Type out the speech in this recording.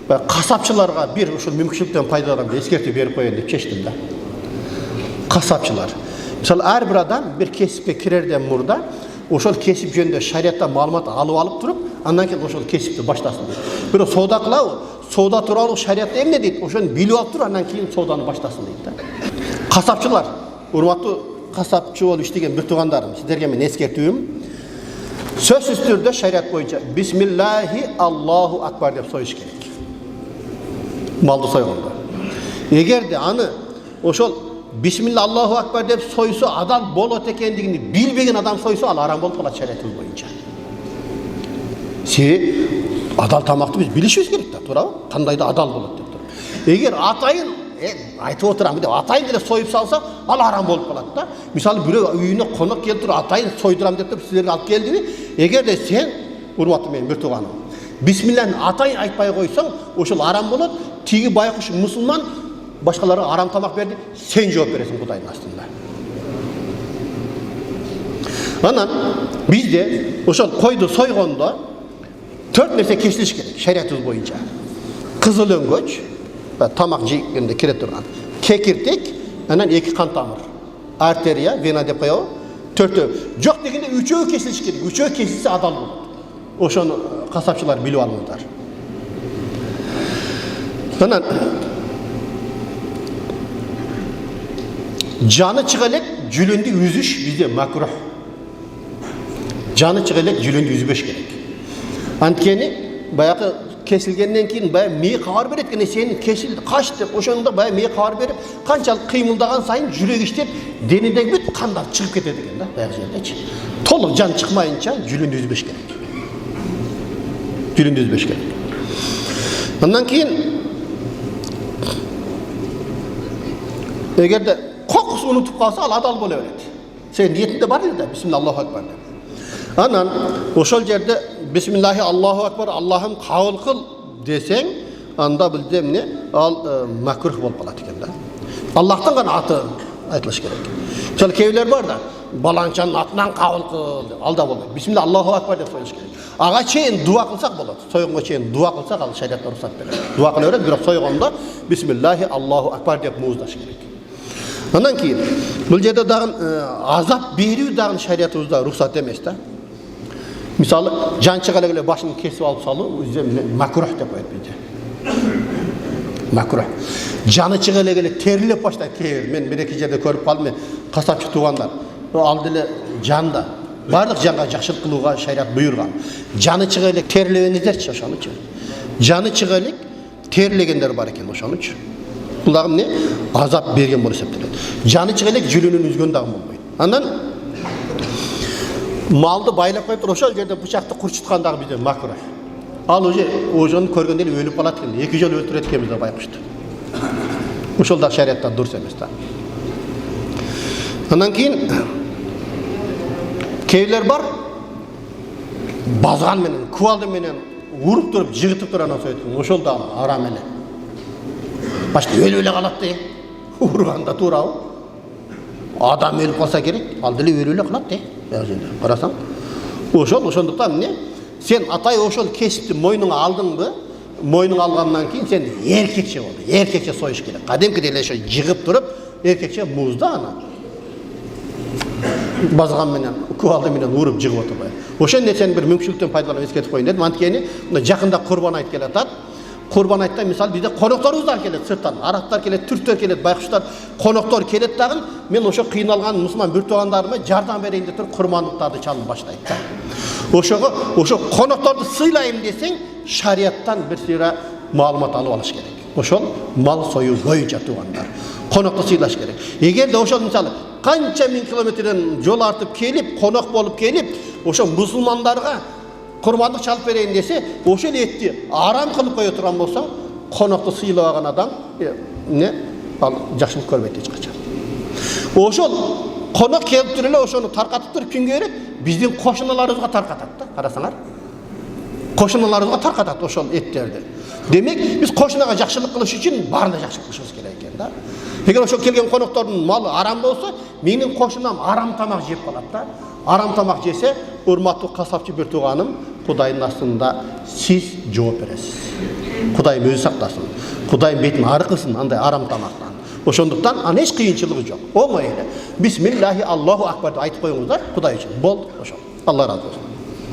Kasapçılarga bir uşul mümkünçülüktен пайдаланып ескертүү берип коеюн деп чечтим да. Kasapçılar. Misal her bir adam bir kesipke kirerden murda ошол kesip жөнүндө шариятта маалымат алып алып туруп, андан кийин ошол kesipти баштасын. Бирок соода кылабы? Соода тууралуу шариятта эмне дейт? Ошону билип алып туруп, андан кийин сооданы баштасын дейт да. Kasapçılar, урматтуу kasapçı болуп иштеген бир туугандарым, сиздерге мен эскертүүм, сөзсүз түрдө шарият боюнча бисмиллахи Аллаху акбар деп союш керек. Малды сойгондо. Эгерде аны ошол бисмилла Аллаху акбар деп сойсо адал болот экендигин билбеген адам сойсо ал арам болуп калат шариятыбыз боюнча. Себеби адал тамакты биз билишибиз керек да, туурабы? Кандай да адал болот деп туруп. Эгер атайын айтып отурам деп атайын деле союп салса, ал арам болуп калат да. Мисалы бирөө үйүнө конок келтирип атайын сойдурам деп туруп силерге алып келдиби? Эгерде сен урматтуу менин бир тууганым, бисмилланы атайын айтпай койсоң, ошол арам болот. Тиги байкуш мусулман башкаларга арам тамак берди, сен жооп бересиң Кудайдын астында. Анан бизде ошол койду сойгондо 4 нерсе кесилиш керек шариятыбыз боюнча. Кызыл өңгөч, тамак жегенде кире турган, кекиртек, анан 2 кан тамыр. Артерия, вена деп коебу. 4-төө. Жок дегенде 3-өө кесилиш керек. 3-өө кесилсе адал болот. Ошону касапчылар билип алыңыздар. Анан жаны чыга элек жүлүндү үзүш бизде макрух. Жаны чыга элек жүлүндү үзбөш керек. Анткени баягы кесилгенден кийин баягы мээ кабар берет экен, сен кесилди, каш деп, ошондо баягы мээ кабар берип, канчалык кыймылдаган сайын жүрөк иштеп, денедеги бүт кандар чыгып кетет экен да, баягы жердечи. Толук жан чыкмайынча жүлүндү үзбөш керек. Жүлүндү үзбөш керек. Андан кийин эгерде кокусу унутуп калса, ал адал боло берет. Сен ниетинде бар эле да, бисмилла Аллаху акбар деп. Анан ошол жерде бисмиллахи Аллаху акбар, Аллахым кабыл кыл десең, анда билде эмне? Ал макрух болуп калат экен да. Аллахтын гана аты айтылыш керек. Мисалы кейбирлер бар да, баланчанын атынан кабыл кыл деп, ал да болбойт. Бисмилла Аллаху акбар деп союш керек. Ага чейин дуа кылсак болот. Сойгонго чейин дуа кылсак, ал шариатта уруксат берет. Дуа кыла берет, бирок сойгондо бисмиллахи Аллаху акбар деп мууздаш керек. Андан кийин бул жерде дагы азап берүү дагы шариятыбызда уруксат эмес да. Мисалы жан чыга эле башын кесип алып салуу макрух деп коет бизде. Макрух. Жаны чыга эле терилеп баштайт. Мен бир-эки жерде көрүп калдым, касапчы туугандар. Ал деле жанда бардык жанга жакшылык кылууга шарият буйрган. Жаны чыга эле терилебеңиздерчи ошонучу. Жаны чыга эле терилегендер бар экен ошонучу. Бул дагы эмне? Азап берген болуп эсептелет. Жаны чыга эле жүлүнүн үзгөн дагы болбойт. Андан малды байлап коюп ошол жерде бычакты курчуткан дагы бизде макрух. Ал ошону көргөндө эле өлүп калат экен. 2 жолу өлтүрөт экенбиз да байкушту. Ошол да шариятта дурус эмес да. Андан кийин кейбирлер бар, базган менен, кубалды менен уруп туруп, жыгытып туруп анан союп, ошол да арам эле. Башта өлүп эле калат да. Урганда туурабы? Адам өлүп калса керек, ал деле өлүп эле калат да. Карасаң, ошондуктан эмне? Сен атай ошол кесипти мойнуңа алдыңбы? Мойнуңа алгандан кийин сен эркекче бол. Эркекче союш керек. Кадимкидей эле ошо жыгып туруп, эркекче музда аны. Базган менен, кубалды менен уруп жыгып отурбай. Ошол нерсени бир мүмкүнчүлүктөн пайдаланып эскертип коюн дедим. Анткени жакында Курбан айт келатат. Курбан айтта мисал бизде конокторубуздар келет сырттан, арабтар келет, түрктөр келет, байкуштар, коноктор келет дагы. Мен ошо кыйналган мусулман бир туугандарыма жардам берейин деп туруп курмандыктарды чалып баштайт да. Ошо конокторду сыйлайм десең, шарияттан бир сыйра маалымат алып алыш керек. Ошол мал союу боюнча туугандар. Конокту сыйлаш керек. Эгерде ошол мисалы канча миң километрден жол артып келип, конок болуп келип, ошо мусулмандарга курбандык чалып берейин десе, ошол этти арам кылып кое турган болсоң, конокту сыйлабаган адам ал жакшылык көрбөйт эч качан. Ошол конок келип туруп эле ошону таркатып туруп кимге берет? Биздин кошуналарыбызга таркатат да, карасаңар. Кошуналарыбызга таркатат ошол эттерди. Демек, биз кошунага жакшылык кылыш үчүн баарына жакшылык кылышыбыз керек экен да. Эгер ошол келген коноктордун малы арам болсо, менин кошунам арам тамак жеп калат да. Арам тамак жесе, урматтуу касапчы бир тууганым, Құдайдың астында сіз жооп бересіз. Құдайым өзі сақтасын. Құдайым бетін арқысын андай арам тамақтан. Ошондуктан ана эч кыйынчылыгы жок. Оңой эле. Бисмиллахи Аллаху акбарды айтып коюңуздар, Құдай үчүн. Болду ошо. Алла разы болсун.